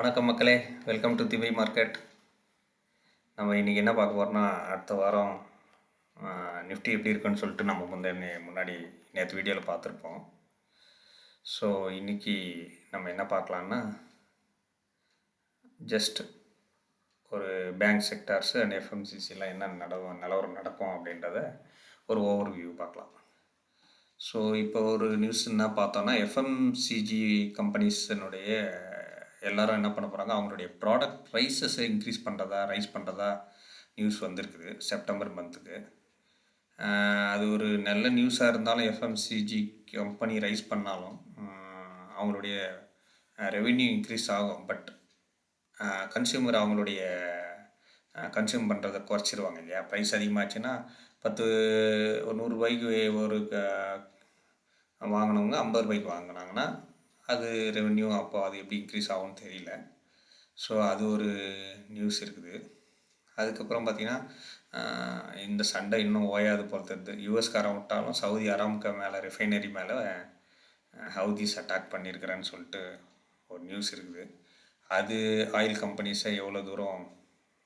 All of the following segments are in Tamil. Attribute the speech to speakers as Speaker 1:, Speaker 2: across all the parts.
Speaker 1: வணக்கம் மக்களே, வெல்கம் டு திவை மார்க்கெட். நம்ம இன்றைக்கி என்ன பார்க்க போகிறோம்னா, அடுத்த வாரம் நிஃப்டி எப்படி இருக்குன்னு சொல்லிட்டு நம்ம முன்னாடி நேற்று வீடியோவில் பார்த்துருப்போம். ஸோ இன்றைக்கி நம்ம என்ன பார்க்கலான்னா, ஜஸ்ட் ஒரு பேங்க் செக்டார்ஸு அண்ட் எஃப்எம்சிசிலாம் என்ன நிலவரம் நடக்கும் அப்படின்றத ஒரு ஓவர் வியூ பார்க்கலாம். ஸோ இப்போ ஒரு நியூஸ் என்ன பார்த்தோன்னா, எஃப்எம்சிஜி கம்பெனிஸினுடைய எல்லோரும் என்ன பண்ண போகிறாங்க, அவங்களுடைய ப்ராடக்ட் ப்ரைஸஸை ரைஸ் பண்ணுறதா நியூஸ் வந்திருக்குது செப்டம்பர் மந்த்துக்கு. அது ஒரு நல்ல நியூஸாக இருந்தாலும் எஃப்எம்சிஜி கம்பெனி ரைஸ் பண்ணாலும் அவங்களுடைய ரெவென்யூ இன்க்ரீஸ் ஆகும். பட் கன்சியூமர் அவங்களுடைய கன்சியூம் பண்ணுறதை குறைச்சிருவாங்க இல்லையா. ப்ரைஸ் அதிகமாச்சுன்னா ஒரு 100 ரூபாய்க்கு ஒரு வாங்கினவங்க 50 ரூபாய்க்கு வாங்கினாங்கன்னா அது ரெவென்யூ அப்போ அது எப்படி இன்க்ரீஸ் ஆகும்னு தெரியல. ஸோ அது ஒரு நியூஸ் இருக்குது. அதுக்கப்புறம் பார்த்திங்கன்னா, இந்த சண்டை இன்னும் ஓயாது போல் தெரியுது. யூஎஸ்காரன் விட்டாலும் சவுதி அராம்கோ மேலே ரிஃபைனரி மேலே ஹவுதிஸ் அட்டாக் பண்ணியிருக்கிறேன்னு சொல்லிட்டு ஒரு நியூஸ் இருக்குது. அது ஆயில் கம்பெனிஸை எவ்வளோ தூரம்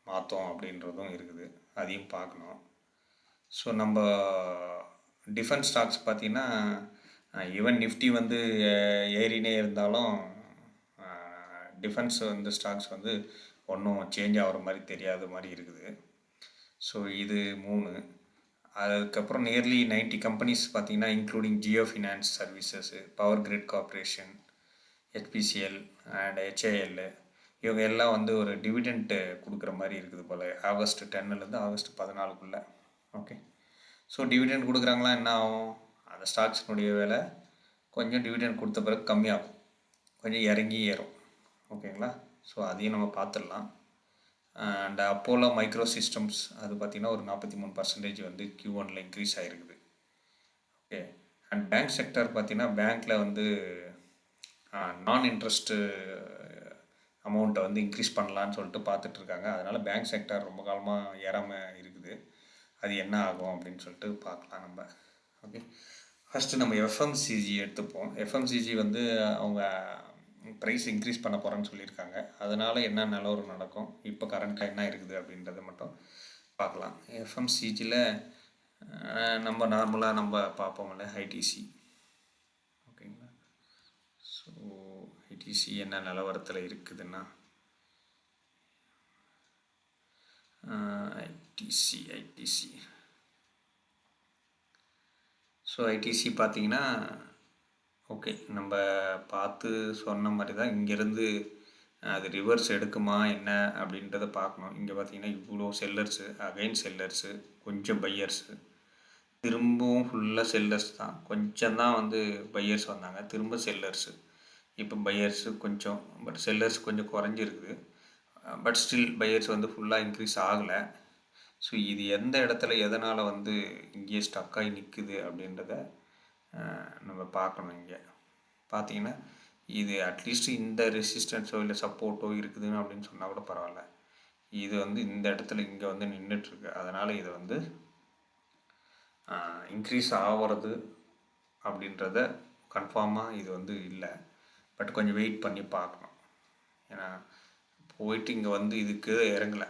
Speaker 1: மாற்றும் அப்படின்றதும் இருக்குது, அதையும் பார்க்கணும். ஸோ நம்ம டிஃபென்ஸ் ஸ்டாக்ஸ் பார்த்திங்கன்னா, ஈவன் நிஃப்டி வந்து ஏறினே இருந்தாலும் டிஃபென்ஸ் ஸ்டாக்ஸ் ஒன்றும் சேஞ்ச் ஆகிற மாதிரி தெரியாத மாதிரி இருக்குது. ஸோ இது 3. அதுக்கப்புறம் நியர்லி 90 கம்பெனிஸ் பார்த்திங்கன்னா, including Jio finance services, power grid corporation, HPCL and HAL, இவங்க எல்லாம் ஒரு டிவிடெண்ட்டு கொடுக்குற மாதிரி இருக்குது போல் ஆகஸ்ட் 10லேருந்து ஆகஸ்ட் 14க்குள்ளே. ஓகே, ஸோ டிவிடெண்ட் கொடுக்குறாங்களா, என்ன ஆகும், அந்த ஸ்டாக்ஸினுடைய விலை கொஞ்சம் டிவிடெண்ட் கொடுத்த பிறகு கம்மியாகும், கொஞ்சம் இறங்கி ஏறும். ஓகேங்களா, ஸோ அதையும் நம்ம பார்த்துடலாம். அண்ட் அப்போலோ மைக்ரோ சிஸ்டம்ஸ் அது பார்த்திங்கன்னா ஒரு 43% Q1 இன்க்ரீஸ் ஆகிருக்குது. ஓகே, அண்ட் பேங்க் செக்டர் பார்த்திங்கன்னா, பேங்க்கில் நான் இன்ட்ரெஸ்ட்டு அமௌண்ட்டை இன்க்ரீஸ் பண்ணலான்னு சொல்லிட்டு பார்த்துட்ருக்காங்க. அதனால் பேங்க் செக்டர் ரொம்ப காலமாக ஏறாமல் இருக்குது. அது என்ன ஆகும் அப்படின்னு சொல்லிட்டு பார்க்கலாம் நம்ம. ஓகே, ஃபஸ்ட்டு நம்ம எஃப்எம்சிஜி எடுத்துப்போம். எஃப்எம்சிஜி அவங்க ப்ரைஸ் இன்க்ரீஸ் பண்ண போகிறேன்னு சொல்லியிருக்காங்க. அதனால் என்ன நிலவரம் நடக்கும், இப்போ கரண்ட்டாக என்ன இருக்குது அப்படின்றத மட்டும் பார்க்கலாம். எஃப்எம்சிஜியில் நம்ம நார்மலாக பார்ப்போம்ல ஐடிசி. ஓகேங்களா, ஸோ ஐடிசி என்ன நிலவரத்தில் இருக்குதுன்னா, ஐடிசி ஸோ ஐடிசி பார்த்திங்கன்னா, ஓகே, நம்ம பார்த்து சொன்ன மாதிரி தான். இங்கேருந்து அது ரிவர்ஸ் எடுக்குமா என்ன அப்படின்றத பார்க்கணும். இங்கே பார்த்திங்கன்னா இவ்வளோ செல்லர்ஸு, அகைன் செல்லர்ஸு, கொஞ்சம் பையர்ஸு, திரும்பவும் ஃபுல்லாக செல்லர்ஸ் தான். கொஞ்சம் தான் பையர்ஸ் வந்தாங்க, திரும்ப செல்லர்ஸு, இப்போ பையர்ஸு கொஞ்சம், பட் செல்லர்ஸ் கொஞ்சம் குறைஞ்சிருக்குது. பட் ஸ்டில் பையர்ஸ் ஃபுல்லாக இன்க்ரீஸ் ஆகலை. ஸோ இது எந்த இடத்துல எதனால் இங்கேயே ஸ்டக்காகி நிற்குது அப்படின்றத நம்ம பார்க்கணும். இங்கே பார்த்திங்கன்னா இது அட்லீஸ்ட் இந்த ரெசிஸ்டன்ஸோ இல்லை சப்போர்ட்டோ இருக்குதுன்னு அப்படின்னு சொன்னால் கூட பரவாயில்ல. இது இந்த இடத்துல இங்கே நின்றுட்டுருக்கு. அதனால் இதை இன்க்ரீஸ் ஆகிறது அப்படின்றத கன்ஃபார்மாக இது இல்லை. பட் கொஞ்சம் வெயிட் பண்ணி பார்க்கணும். ஏன்னா போயிட்டு இங்கே இதுக்கு இறங்கலை.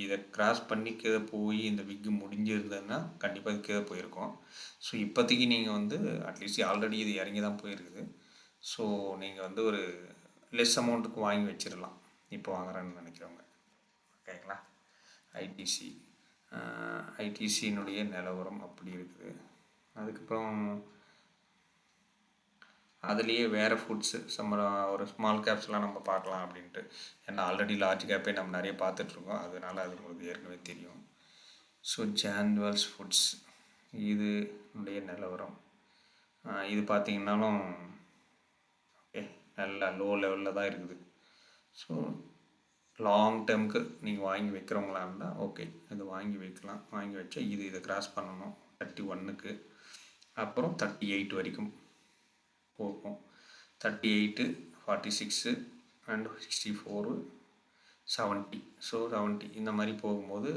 Speaker 1: இதை கிராஸ் பண்ணி கீழே போய் இந்த விக்கு முடிஞ்சிருந்ததுன்னா கண்டிப்பாக இது கீழே போயிருக்கோம். ஸோ இப்போதைக்கு நீங்கள் அட்லீஸ்ட் ஆல்ரெடி இது இறங்கி தான் போயிருக்குது. ஸோ நீங்கள் ஒரு லெஸ் அமௌண்ட்டுக்கு வாங்கி வச்சிடலாம் இப்போ வாங்குறேன்னு நினைக்கிறவங்க. ஓகேங்களா, ஐடிசியினுடைய நிலவரம் அப்படி இருக்குது. அதுக்கப்புறம் அதுலேயே வேறு ஃபுட்ஸு ஒரு ஸ்மால் கேப்ஸ்லாம் நம்ம பார்க்கலாம் அப்படின்ட்டு. ஏன்னா ஆல்ரெடி லார்ஜ் கேப்பே நம்ம நிறைய பார்த்துட்ருக்கோம், அதனால் அது உங்களுக்கு ஏற்கனவே தெரியும். ஸோ ஜான்வல்ஸ் ஃபுட்ஸ் இதனுடைய நிலவரம் இது பார்த்திங்கனாலும் ஓகே, நல்லா லோ லெவலில் தான் இருக்குது. ஸோ லாங் டேர்முக்கு நீங்கள் வாங்கி வைக்கிறவங்களா இருந்தால் ஓகே, இது வாங்கி வைக்கலாம். வாங்கி வச்சா இதை கிராஸ் பண்ணணும் 31க்கு, அப்புறம் 38 வரைக்கும் போகும். 38, 46 அண்ட் 64, 70. ஸோ 70 இந்த மாதிரி போகும்போது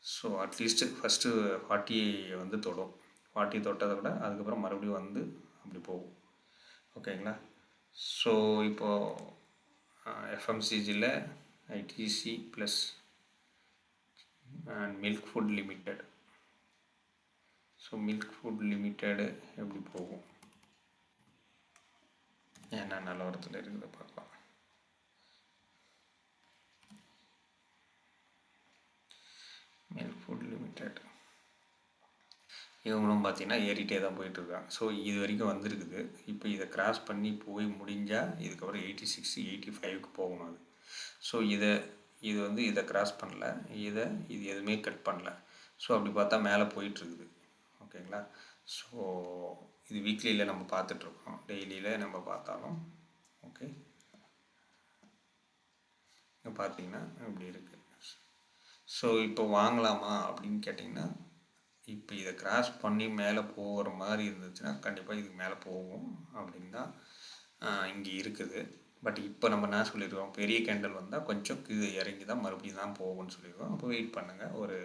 Speaker 1: ஸோ அட்லீஸ்ட்டு ஃபஸ்ட்டு 40 தொடும். 40 தொட்டதை விட அதுக்கப்புறம் மறுபடியும் அப்படி போகும். ஓகேங்களா, ஸோ இப்போது எஃப்எம்சிஜியில் ITC plus and milk food limited. So milk food limited எப்படி போகும், என்ன நிலவரத்தில் இருக்குது பார்க்கலாம். மில்க் ஃபுட் லிமிடெட் இவங்களும் பார்த்திங்கன்னா ஏறிட்டே தான் போயிட்டுருக்காங்க. ஸோ இது வரைக்கும் வந்திருக்குது. இப்போ இதை கிராஸ் பண்ணி போய் முடிஞ்சால் இதுக்கப்புறம் 86 85க்கு போகணும் அது. ஸோ இது வந்து இதை கிராஸ் பண்ணல, இது எதுவுமே கட் பண்ணல. ஸோ அப்படி பார்த்தா மேலே போயிட்டுருக்குது. ஓகேங்களா. ஸோ இது வீக்லியில் நம்ம பார்த்துட்ருக்கோம், டெய்லியில் நம்ம பார்த்தாலும். ஓகே, இங்கே பார்த்தீங்கன்னா இப்படி இருக்குது. ஸோ இப்போ வாங்கலாமா அப்படின்னு கேட்டிங்கன்னா, இப்போ இதை கிராஸ் பண்ணி மேலே போகிற மாதிரி இருந்துச்சுன்னா கண்டிப்பாக இதுக்கு மேலே போகும் அப்படின்னு தான் இங்கே இருக்குது. பட் இப்போ நம்ம என்ன சொல்லியிருக்கோம், பெரிய கேண்டல் வந்தால் கொஞ்சம் இது இறங்கி தான் மறுபடியும் தான் போகும்னு சொல்லியிருக்கோம். அப்போ வெயிட் பண்ணுங்கள், ஒரு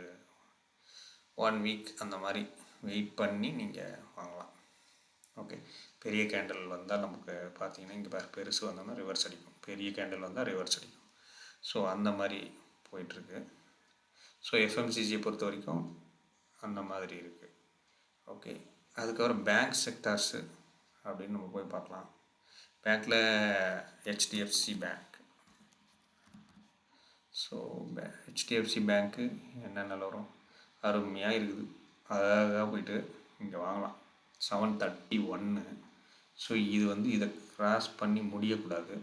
Speaker 1: 1 வீக் அந்த மாதிரி வெயிட் பண்ணி நீங்கள் வாங்கலாம். ஓகே, பெரிய கேண்டல் வந்தால் நமக்கு பார்த்தீங்கன்னா இங்கே பெருசு வந்தோம்னா ரிவர்ஸ் அடிக்கும், பெரிய கேண்டல் வந்தால் ரிவர்ஸ் அடிக்கும். ஸோ அந்த மாதிரி போயிட்டுருக்கு. ஸோ எஃப்எம்சிஜியை பொறுத்த வரைக்கும் அந்த மாதிரி இருக்குது. ஓகே, அதுக்கப்புறம் பேங்க் செக்டார்ஸு அப்படின்னு நம்ம போய் பார்க்கலாம். பேங்க்கில் ஹெச்டிஎஃப்சி பேங்க். ஸோ ஹெச்டிஎஃப்சி பேங்க்கு என்னென்ன வரும், அருமையாக இருக்குது, அழகாக போயிட்டு இங்கே வாங்கலாம். 731. ஸோ இது வந்து இதை கிராஸ் பண்ணி முடியக்கூடாது.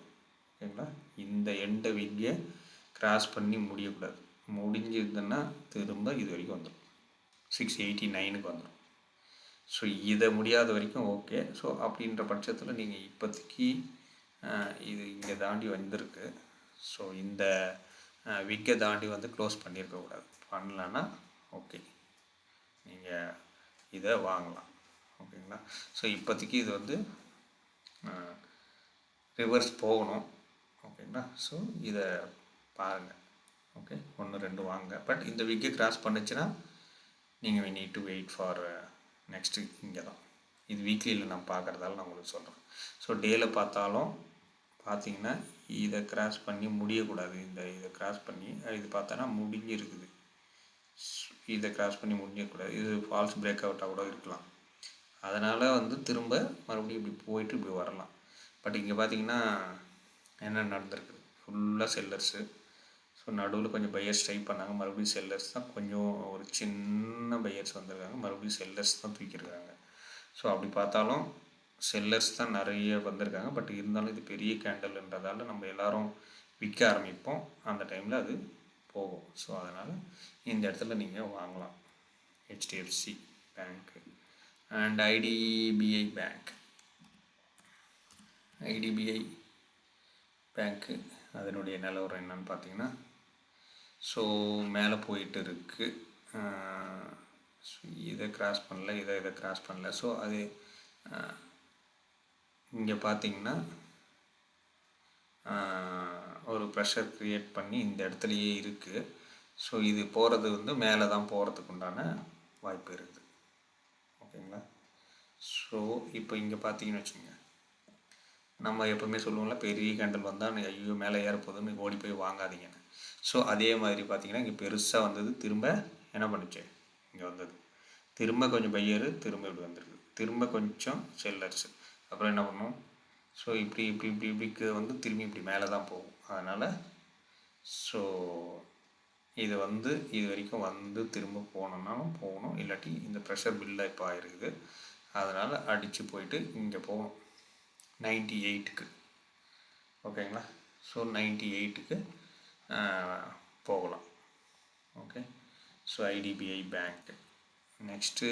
Speaker 1: ஓகேங்களா, இந்த எண்டை விங்கே கிராஸ் பண்ணி முடியக்கூடாது. முடிஞ்சதுன்னா திரும்ப இது வரைக்கும் வந்துடும், 689க்கு வந்துடும். ஸோ இதை முடியாத வரைக்கும் ஓகே. ஸோ அப்படின்ற பட்சத்தில் நீங்கள் இப்போதைக்கு இது இங்கே தாண்டி வந்திருக்கு. ஸோ இந்த விக்கை தாண்டி வந்து க்ளோஸ் பண்ணியிருக்கக்கூடாது. பண்ணலன்னா ஓகே, நீங்கள் இதை வாங்கலாம். ஓகேங்களா. ஸோ இப்போதைக்கு இது வந்து ரிவர்ஸ் போகணும். ஓகேங்களா. ஸோ இதை பாருங்கள். ஓகே, 1 2 வாங்க. பட் இந்த விக்கை கிராஸ் பண்ணுச்சுன்னா நீங்கள் need to wait for next. இங்கே தான் இது வீக்லியில் நான் பார்க்குறதால நான் உங்களுக்கு சொல்கிறேன். ஸோ டேயில் பார்த்தாலும் பார்த்தீங்கன்னா இதை கிராஸ் பண்ணி முடியக்கூடாது. இதை கிராஸ் பண்ணி இது பார்த்தோன்னா முடிஞ்சிருக்குது. இதை கிராஸ் பண்ணி முடியக்கூடாது. இது ஃபால்ஸ் பிரேக் அவுட்டாக கூட இருக்கலாம். அதனால் வந்து திரும்ப மறுபடியும் இப்படி போயிட்டு இப்படி வரலாம். பட் இங்கே பார்த்தீங்கன்னா என்ன நடந்திருக்கு, ஃபுல்லாக செல்லர்ஸு. ஸோ நடுவில் கொஞ்சம் பையர்ஸ் ட்ரை பண்ணாங்க, மறுபடியும் செல்லர்ஸ் தான், கொஞ்சம் ஒரு சின்ன பையர்ஸ் வந்திருக்காங்க, மறுபடியும் செல்லர்ஸ் தான் தூக்கியிருக்காங்க. ஸோ அப்படி பார்த்தாலும் செல்லர்ஸ் தான் நிறைய வந்திருக்காங்க. பட் இருந்தாலும் இது பெரிய கேண்டல்ன்றதால நம்ம எல்லோரும் விற்க ஆரம்பிப்போம், அந்த டைமில் அது போகும். ஸோ அதனால் இந்த இடத்துல நீங்கள் வாங்கலாம். HDFC bank and IDBI bank. IDBI bank அதனுடைய நிலவரம் என்னன்னு பார்த்தீங்கன்னா, ஸோ மேலே போயிட்டு இருக்குது. ஸோ இதை கிராஸ் பண்ணல, இதை கிராஸ் பண்ணல. ஸோ அது இங்கே பார்த்தீங்கன்னா ஒரு ப்ரெஷர் க்ரியேட் பண்ணி இந்த இடத்துலையே இருக்குது. ஸோ இது போகிறது வந்து மேலே தான் போகிறதுக்கு உண்டான வாய்ப்பு இருக்குது. ஓகேங்களா. ஸோ இப்போ இங்கே பார்த்தீங்கன்னு வச்சுக்கோங்க, நம்ம எப்போவுமே சொல்லுவோம்ல, பெரிய கேண்டல் வந்தால் ஐயோ மேலே ஏறப்போகுதுன்னு ஓடி போய் வாங்காதீங்கன்னு. ஸோ அதே மாதிரி பார்த்தீங்கன்னா இங்கே பெருசாக வந்தது, திரும்ப என்ன பண்ணுச்சு, இங்கே வந்தது, திரும்ப கொஞ்சம் பையரு, திரும்ப இப்படி வந்துருக்கு, திரும்ப கொஞ்சம் செல்லர்ஸு, அப்புறம் என்ன பண்ணும், ஸோ இப்படிக்கு வந்து திரும்பி இப்படி மேலே தான் போகும். அதனால் ஸோ இது வந்து இது வரைக்கும் வந்து திரும்ப போகணுன்னாலும் போகணும், இல்லாட்டி இந்த ப்ரெஷர் பில்டாக இப்போ ஆகிருக்குது. அதனால் அடித்து போயிட்டு இங்கே போகணும் 98க்கு. ஓகேங்களா. ஸோ 98க்கு போகலாம். Okay. So IDBI bank. Next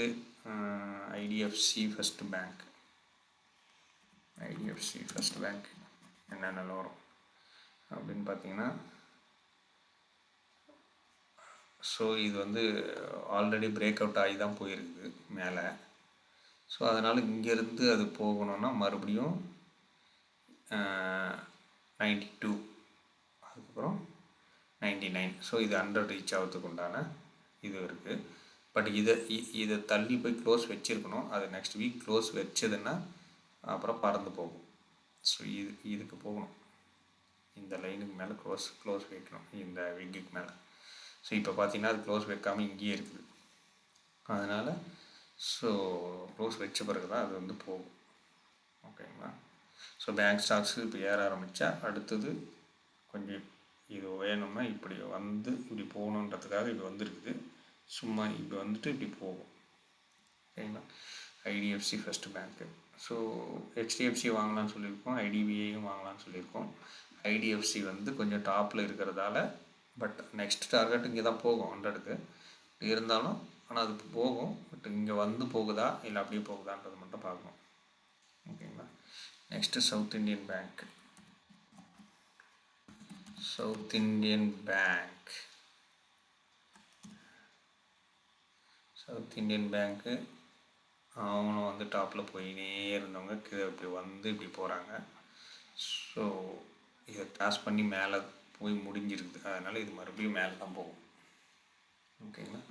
Speaker 1: IDFC first bank. IDFC first bank என்னென்ன வரும் அப்படின்னு பார்த்தீங்கன்னா, ஸோ இது வந்து ஆல்ரெடி பிரேக் அவுட் ஆகி தான் போயிருக்குது மேலே. ஸோ அதனால் இங்கேருந்து அது போகணுன்னா மறுபடியும் 92, அதுக்கப்புறம் 99. ஸோ இது 100 ரீச் ஆகிறதுக்கு உண்டான இது இருக்குது. பட் இதை தள்ளி போய் க்ளோஸ் வச்சுருக்கணும். அது நெக்ஸ்ட் வீக் க்ளோஸ் வச்சதுன்னா அப்புறம் பறந்து போகும். ஸோ இதுக்கு போகணும், இந்த இந்த லைனுக்கு மேலே க்ளோஸ் வைக்கணும், இந்த விக்குக்கு மேலே. ஸோ இப்போ பார்த்தீங்கன்னா அது க்ளோஸ் வைக்காமல் இங்கேயே இருக்குது. அதனால் ஸோ க்ளோஸ் வச்ச பிறகு தான் அது வந்து போகும். ஓகேங்களா? ஸோ பேங்க் ஸ்டாக்ஸு இப்போ ஏற ஆரம்பித்தா அடுத்தது கொஞ்சம் இது வேணும்னா இப்படி வந்து இப்படி போகணுன்றதுக்காக இப்படி வந்துருக்குது. சும்மா இப்படி வந்துட்டு இப்படி போகும். ஓகேங்களா? ஐடிஎஃப்சி ஃபஸ்ட்டு பேங்க்கு. ஸோ ஹெச்டிஎஃப்சி வாங்கலாம்னு சொல்லியிருக்கோம், ஐடிபிஐயும் வாங்கலாம்னு சொல்லியிருக்கோம். ஐடிஎஃப்சி வந்து கொஞ்சம் டாப்பில் இருக்கிறதால, பட் நெக்ஸ்ட் டார்கெட் இங்கே தான் போகும் 100க்கு இருந்தாலும். ஆனால் அது போகும், பட் இங்கே வந்து போகுதா இல்லை அப்படியே போகுதான்றது மட்டும் பார்க்கணும். ஓகேங்களா? Next south Indian bank. South Indian bank அவங்களும் வந்து டாப்பில் போயினே இருந்தவங்க கீழே இப்படி வந்து இப்படி போகிறாங்க. ஸோ இதை கிராஸ் பண்ணி மேலே போய் முடிஞ்சிருக்குது. அதனால் இது மறுபடியும் மேலே தான் போகும். ஓகேங்களா?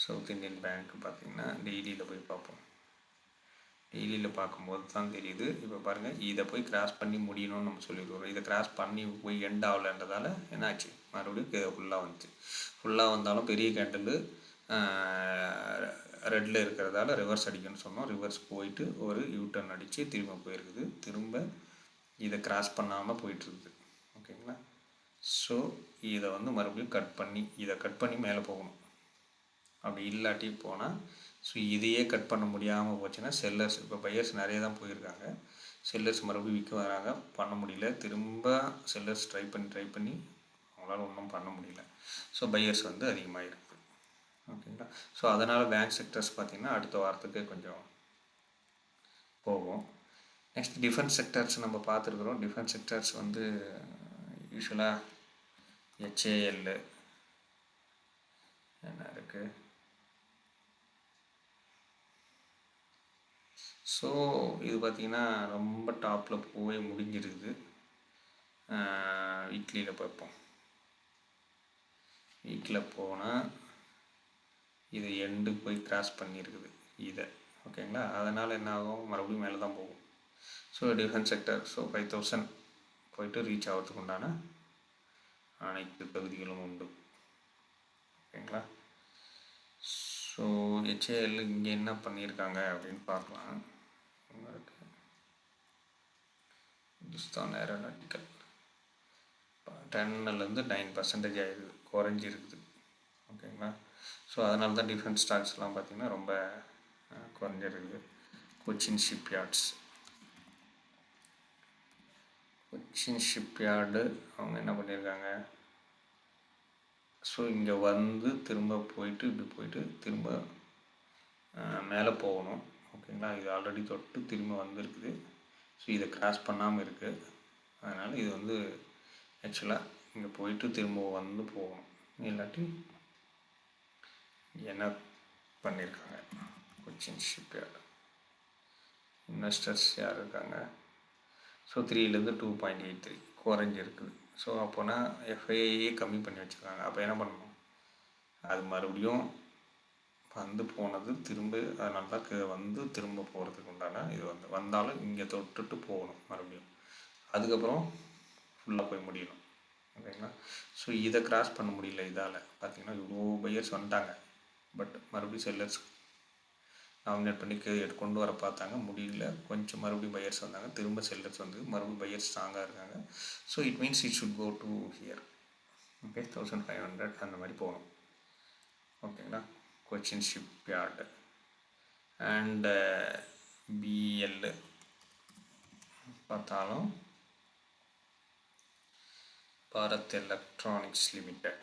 Speaker 1: சவுத் இண்டியன் பேங்க் பார்த்திங்கன்னா டெய்லியில் போய் பார்ப்போம். டெய்லியில் பார்க்கும்போது தான் தெரியுது. இப்போ பாருங்கள், இதை போய் கிராஸ் பண்ணி முடியணும்னு நம்ம சொல்லிடுவோம். இதை கிராஸ் பண்ணி போய் எண்ட் ஆகலைன்றதால என்னாச்சு, மறுபடியும் கீழே ஃபுல்லாக வந்துச்சு. ஃபுல்லாக வந்தாலும் பெரிய கேண்டில் ரெட்டில் இருக்கிறதால ரிவர்ஸ் அடிக்கணும்னு சொன்னோம். ரிவர்ஸ் போயிட்டு ஒரு யூட்டர்ன் அடித்து திரும்ப போயிருக்குது. திரும்ப இதை கிராஸ் பண்ணாமல் போயிட்டுருக்குது. ஓகேங்களா? ஸோ இதை வந்து மறுபடியும் கட் பண்ணி மேலே போகணும். அப்படி இல்லாட்டி போனால், ஸோ இதையே கட் பண்ண முடியாமல் போச்சுன்னா செல்லர்ஸ், இப்போ பையர்ஸ் நிறைய தான் போயிருக்காங்க. செல்லர்ஸ் மறுபடியும் விற்க வராங்க, பண்ண முடியல. திரும்ப செல்லர்ஸ் ட்ரை பண்ணி அவங்களால ஒன்றும் பண்ண முடியல. ஸோ பையர்ஸ் வந்து அதிகமாக இருக்குது. ஓகேங்களா? ஸோ அதனால் பேங்க் செக்டர்ஸ் பார்த்திங்கன்னா அடுத்த வாரத்துக்கு கொஞ்சம் போகும். நெக்ஸ்ட் டிஃபென்ஸ் செக்டர்ஸ் நம்ம பார்த்துருக்குறோம். டிஃபென்ஸ் செக்டர்ஸ் வந்து யூஸ்வலாக HAL என்ன இருக்குது. ஸோ இது பார்த்திங்கன்னா ரொம்ப டாப்பில் போய் முடிஞ்சிருக்குது. வீக்லியில் பார்ப்போம். வீக்கில் போனால் இது எண்டு போய் கிராஸ் பண்ணியிருக்குது இதை. ஓகேங்களா? அதனால் என்ன ஆகும், மறுபடியும் மேலே தான் போகும். ஸோ டிஃபென்ஸ் செக்டர், ஸோ 5000 போயிட்டு ரீச் ஆகிறதுக்கு உண்டான அனைத்து தகுதிகளும் உண்டு. ஓகேங்களா? ஸோ HAL இங்கே என்ன பண்ணியிருக்காங்க அப்படின்னு பார்க்கலாம். இந்துஸ்தான் ஏரோநாட்டிக்கல் 10லேருந்து 9% ஆகிருக்குது, குறைஞ்சிருக்குது. ஓகேங்களா? ஸோ அதனால தான் டிஃபென்ஸ் ஸ்டாக்ஸ்லாம் பார்த்திங்கன்னா ரொம்ப குறைஞ்சிருக்குது. கொச்சின் ஷிப்யார்டு அவங்க என்ன பண்ணியிருக்காங்க, ஸோ இங்கே வந்து திரும்ப போயிட்டு இப்படி போயிட்டு திரும்ப மேலே போகணும். ஓகேங்களா? இது ஆல்ரெடி தொட்டு திரும்ப வந்துருக்குது. ஸோ இதை கிராஸ் பண்ணாமல் இருக்குது. அதனால் இது வந்து ஆக்சுவலாக இங்கே போயிட்டு திரும்ப வந்து போகணும். இல்லாட்டி என்ன பண்ணியிருக்காங்க, கொச்சின் ஷிப்யார்டு இன்வெஸ்டர்ஸ் யார் இருக்காங்க, ஸோ 3லேருந்து 2.83 குறைஞ்சிருக்குது. ஸோ அப்போனா FIIயே கம்மி பண்ணி வச்சுருக்காங்க. அப்போ என்ன பண்ணணும், அது மறுபடியும் வந்து போனது திரும்ப, அதனால தான் வந்து திரும்ப போகிறதுக்கு உண்டான இது வந்தாலும் இங்கே தொட்டுட்டு போகணும் மறுபடியும். அதுக்கப்புறம் ஃபுல்லாக போய் முடியணும். ஓகேங்களா? ஸோ இதை கிராஸ் பண்ண முடியல. இதால் பார்த்திங்கன்னா இவ்வளோ பையர்ஸ் வந்துட்டாங்க, பட் மறுபடியும் செல்லர்ஸ் நாமினேட் பண்ணி கொண்டு வர பார்த்தாங்க, முடியல. கொஞ்சம் மறுபடியும் பையர்ஸ் வந்தாங்க, திரும்ப செல்லர்ஸ் வந்து மறுபடியும் பையர்ஸ் ஸ்ட்ராங்காக இருக்காங்க. So it means it should go to here. Okay, 1500 அந்த மாதிரி போகணும். ஓகேங்களா? கொச்சின் ஷிப்யார்டு அண்ட் BL பார்த்தாலும் பாரத் எலக்ட்ரானிக்ஸ் லிமிடெட்.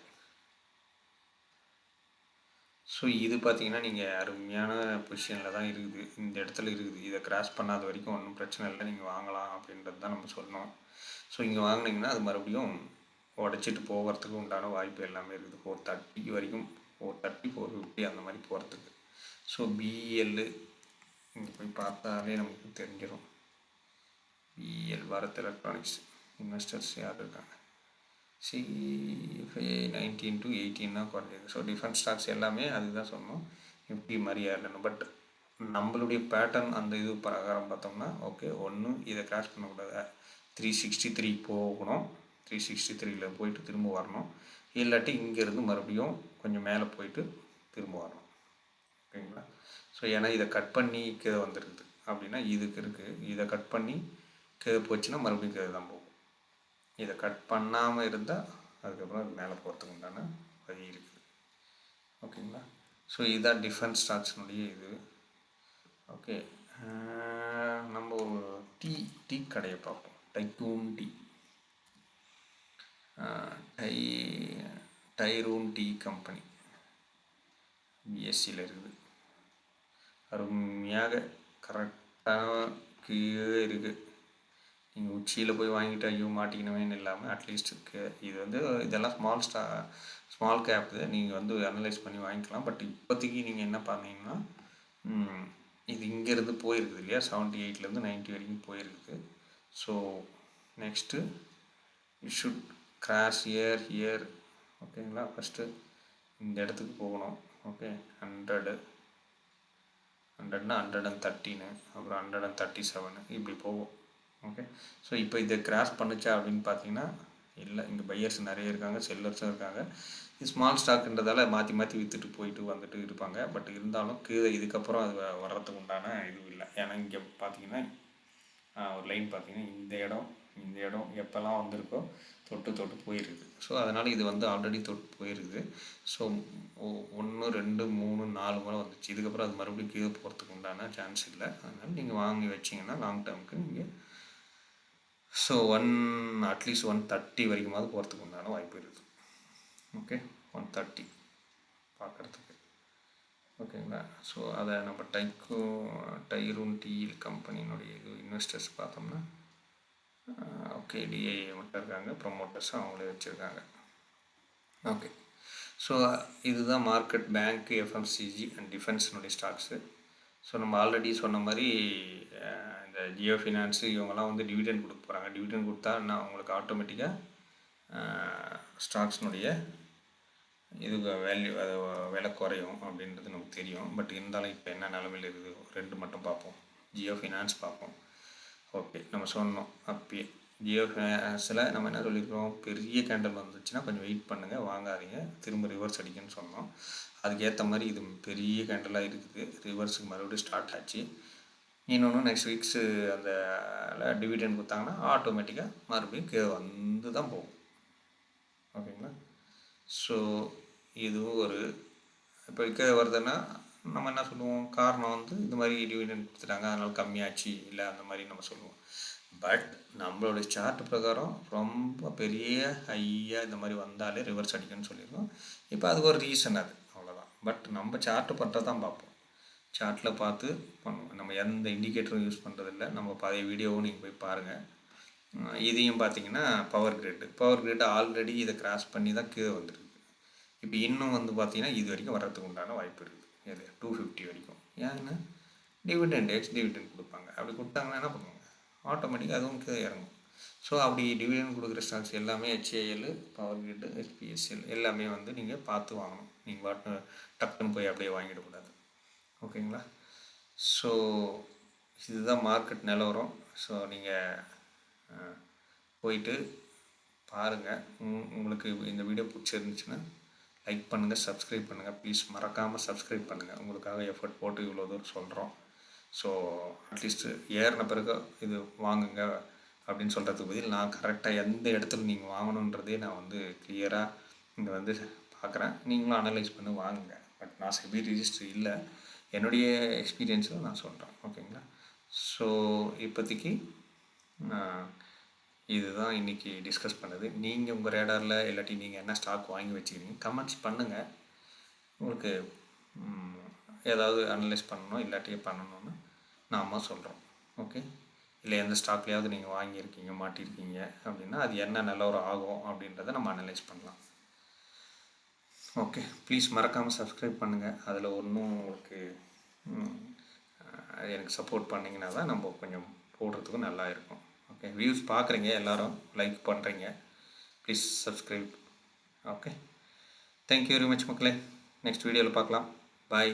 Speaker 1: ஸோ இது பார்த்திங்கன்னா நீங்கள் அருமையான பொசிஷனில் தான் இருக்குது, இந்த இடத்துல இருக்குது. இதை கிராஸ் பண்ணாத வரைக்கும் ஒன்றும் பிரச்சனை இல்லை, நீங்கள் வாங்கலாம் அப்படின்றது தான் நம்ம சொன்னோம். ஸோ இங்கே வாங்கினீங்கன்னா அது மறுபடியும் உடச்சிட்டு போகிறதுக்கு உண்டான வாய்ப்பு எல்லாமே இருக்குது. 430 வரைக்கும், 430 450 அந்த மாதிரி போகிறதுக்கு. ஸோ BL இங்கே போய் பார்த்தாலே நமக்கு தெரிஞ்சிடும். BL பாரத் எலக்ட்ரானிக்ஸ் இன்வெஸ்டர்ஸ் யார் இருக்காங்க, CFI 19 to 18 குறைஞ்சது. ஸோ டிஃபென்ஸ் ஸ்டாக்ஸ் எல்லாமே அதுதான் சொன்னோம், நிஃப்டி மாதிரி ஏறணும். பட் நம்மளுடைய பேட்டர்ன் அந்த இது பிரகாரம் பார்த்தோம்னா ஓகே, ஒன்று இதை கிராஸ் பண்ணக்கூடாது, 363 போகணும், 363 போயிட்டு திரும்ப வரணும். இல்லாட்டி இங்கேருந்து மறுபடியும் கொஞ்சம் மேலே போயிட்டு திரும்ப வரணும். ஓகேங்களா? ஸோ ஏன்னா இதை கட் பண்ணி கீழே வந்துருக்குது அப்படின்னா இதுக்கு இருக்குது. இதை கட் பண்ணி கீழே போச்சுன்னா மறுபடியும் கீழே தான் போகும். இதை கட் பண்ணாமல் இருந்தால் அதுக்கப்புறம் அது மேலே போகிறதுக்கு உண்டான வழி இருக்குது. ஓகேங்களா? ஸோ இதுதான் டிஃபரன்ஸ் ஸ்டாக்ஸ்னுடைய இது. ஓகே, நம்ம ஒரு டீ கடையை பார்ப்போம். டைக்கூன் டீ, டைரூன் டீ கம்பெனி பிஎஸ்சியில் இருக்குது. அருமையாக கரெக்டாக கீழே இருக்குது. நீங்கள் உச்சியில் போய் வாங்கிட்டு ஐயோ மாட்டிக்கணுமேன்னு இல்லாமல் அட்லீஸ்ட் இது வந்து இதெல்லாம் ஸ்மால் கேப். நீங்கள் வந்து அனலைஸ் பண்ணி வாங்கிக்கலாம். பட் இப்போதைக்கு நீங்கள் என்ன பண்ணீங்கன்னா, இது இங்கேருந்து போயிருக்குது இல்லையா, 78லேருந்து 90 வரைக்கும் போயிருக்குது. So next it should cross here. ஓகேங்களா? ஃபஸ்ட்டு இந்த இடத்துக்கு போகணும். ஓகே, 100னா 113, அப்புறம் 137 இப்படி போகும். ஓகே, ஸோ இப்போ இதை கிராஸ் பண்ணுச்சா அப்படின்னு பார்த்தீங்கன்னா இல்லை. இங்கே பையர்ஸ் நிறைய இருக்காங்க, செல்லர்ஸும் இருக்காங்க. இது ஸ்மால் ஸ்டாக்குன்றதால மாற்றி மாற்றி விற்றுட்டு போயிட்டு வந்துட்டு இருப்பாங்க. பட் இருந்தாலும் கீழே இதுக்கப்புறம் அது வர்றதுக்கு உண்டான இதுவும் இல்லை. ஏன்னா இங்கே பார்த்தீங்கன்னா ஒரு லைன் பார்த்தீங்கன்னா இந்த இடம் எப்போல்லாம் வந்திருக்கோ தொட்டு போயிருக்குது. ஸோ அதனால் இது வந்து ஆல்ரெடி தொட்டு போயிருக்குது. ஸோ 1 2 3 4 முறை வந்துச்சு. இதுக்கப்புறம் அது மறுபடியும் கீழே போகிறதுக்கு உண்டான சான்ஸ் இல்லை. அதனால் நீங்கள் வாங்கி வச்சிங்கன்னா லாங் டேர்முக்கு நீங்கள் ஸோ அட்லீஸ்ட் 130 வரைக்குமாவது போகிறதுக்கு உண்டான வாய்ப்பு இருக்குது. ஓகே, 130 பார்க்குறதுக்கு. ஓகேங்களா? ஸோ அதை நம்ம டைரூன் டீ கம்பெனியினுடைய இது இன்வெஸ்டர்ஸ் பார்த்தோம்னா ஓகே, டிஐஏ மட்டும் இருக்காங்க, ப்ரொமோட்டர்ஸும் அவங்களே வச்சுருக்காங்க. ஓகே, ஸோ இதுதான் மார்க்கெட், பேங்க்கு, எஃப்எம்சிஜி அண்ட் டிஃபென்ஸினுடைய ஸ்டாக்ஸு. ஸோ நம்ம ஆல்ரெடி சொன்ன மாதிரி இந்த ஜியோ ஃபினான்ஸு இவங்கெல்லாம் வந்து டிவிடெண்ட் கொடுக்க போகிறாங்க. டிவிடெண்ட் கொடுத்தா என்ன அவங்களுக்கு ஆட்டோமேட்டிக்காக ஸ்டாக்ஸ்னுடைய இது விலை குறையும் அப்படின்றது நமக்கு தெரியும். பட் இருந்தாலும் இப்போ என்ன நிலமையில் இருக்குது, 2 மட்டும் பார்ப்போம். ஜியோ ஃபினான்ஸ் பார்ப்போம். ஓகே, நம்ம சொன்னோம் அப்பயே ஜியோ ஃபினான்ஸில் நம்ம என்ன சொல்லியிருக்கோம், பெரிய கேண்டல் வந்துச்சுன்னா கொஞ்சம் வெயிட் பண்ணுங்கள், வாங்காதீங்க, திரும்ப ரிவர்ஸ் அடிக்குன்னு சொன்னோம். அதுக்கேற்ற மாதிரி இது பெரிய கேண்டலாக இருக்குது. ரிவர்ஸுக்கு மறுபடியும் ஸ்டார்ட் ஆச்சு. இன்னொன்று நெக்ஸ்ட் வீக்ஸு அந்த டிவிடெண்ட் கொடுத்தாங்கன்னா ஆட்டோமேட்டிக்காக மறுபடியும் கீழே வந்து தான் போகும். ஓகேங்களா? ஸோ இதுவும் ஒரு இப்போ கீழே வருதுன்னா நம்ம என்ன சொல்லுவோம், காரணம் வந்து இந்த மாதிரி டிவிடெண்ட் கொடுத்துட்டாங்க அதனால் கம்மியாச்சு இல்லை அந்த மாதிரி நம்ம சொல்லுவோம். பட் நம்மளுடைய சார்ட் பிரகாரம் ரொம்ப பெரிய ஹையாக இந்த மாதிரி வந்தாலே ரிவர்ஸ் அடிக்குன்னு சொல்லியிருக்கோம். இப்போ அதுக்கு ஒரு ரீசன், அது அவ்வளோதான். பட் நம்ம சார்ட்டு பண்ணுறது தான் பார்ப்போம். சார்ட்டில் பார்த்து பண்ணுவோம். நம்ம எந்த இண்டிகேட்டரும் யூஸ் பண்ணுறதில்ல. நம்ம பழைய வீடியோவும் நீங்கள் போய் பாருங்கள். இதையும் பார்த்தீங்கன்னா பவர் கிரிட் ஆல்ரெடி இதை கிராஸ் பண்ணி தான் கீழே வந்துருக்கு. இப்போ இன்னும் வந்து பார்த்திங்கன்னா இது வரைக்கும் வர்றதுக்கு உண்டான வாய்ப்பு இருக்குது. எது 250 வரைக்கும். ஏன்னா எக்ஸ் டிவிடெண்ட் கொடுப்பாங்க. அப்படி கொடுத்தாங்கன்னா என்ன பண்ணுவாங்க, ஆட்டோமேட்டிக்காக அதுவும் கீழே இறங்கும். ஸோ அப்படி டிவிடெண்ட் கொடுக்குற ஸ்டாக்ஸ் எல்லாமே ஹெச்ஏஎல், பவர் கிரிட், ஹெச்பிஎஸ்எல் எல்லாமே வந்து நீங்கள் பார்த்து வாங்கணும். நீங்கள் பாட்டு டக்குன்னு போய் அப்படியே வாங்கிடக்கூடாது. ஓகேங்களா? ஸோ இதுதான் மார்க்கெட் நிலவரம். ஸோ நீங்கள் போயிட்டு பாருங்கள். உங்களுக்கு இந்த வீடியோ பிடிச்சிருந்துச்சுன்னா லைக் பண்ணுங்கள், சப்ஸ்கிரைப் பண்ணுங்கள். ப்ளீஸ் மறக்காமல் சப்ஸ்கிரைப் பண்ணுங்கள். உங்களுக்காக எஃபர்ட் போட்டு இவ்வளோ தூரம் சொல்கிறோம். ஸோ அட்லீஸ்ட்டு ஏறின பிறகு இது வாங்குங்க அப்படின்னு சொல்கிறதுக்கு பதில் நான் கரெக்டாக எந்த இடத்துல நீங்கள் வாங்கணுன்றதே நான் வந்து கிளியராக இங்கே வந்து பார்க்குறேன். நீங்களும் அனலைஸ் பண்ணி வாங்குங்க. பட் நான் செபி ரிஜிஸ்டர் இல்லை, என்னுடைய எக்ஸ்பீரியன்ஸில் நான் சொல்கிறேன். ஓகேங்களா? ஸோ இப்போதைக்கு இதுதான் இன்றைக்கி டிஸ்கஸ் பண்ணது. நீங்கள் உங்கள் ரேடாரில் இல்லாட்டி நீங்கள் என்ன ஸ்டாக் வாங்கி வச்சுக்கிறீங்க கமெண்ட்ஸ் பண்ணுங்கள். உங்களுக்கு ஏதாவது அனலைஸ் பண்ணணும் இல்லாட்டி பண்ணணும்னு நாம் சொல்கிறோம். ஓகே, இல்லை எந்த ஸ்டாக்லேயாவது நீங்கள் வாங்கியிருக்கீங்க மாட்டியிருக்கீங்க அப்படின்னா அது என்ன நிலவரம் ஆகும் அப்படின்றத நம்ம அனலைஸ் பண்ணலாம். ஓகே, ப்ளீஸ் மறக்காமல் சப்ஸ்கிரைப் பண்ணுங்கள். அதில் ஒன்றும் உங்களுக்கு எனக்கு சப்போர்ட் பண்ணிங்கன்னா தான் நம்ம கொஞ்சம் போடுறதுக்கும் நல்லா இருக்கும். ஓகே, வியூஸ் பார்க்குறீங்க, எல்லோரும் லைக் பண்ணுறீங்க, please subscribe. Okay, thank you very much மக்களே. நெக்ஸ்ட் வீடியோவில் பார்க்கலாம். பாய்.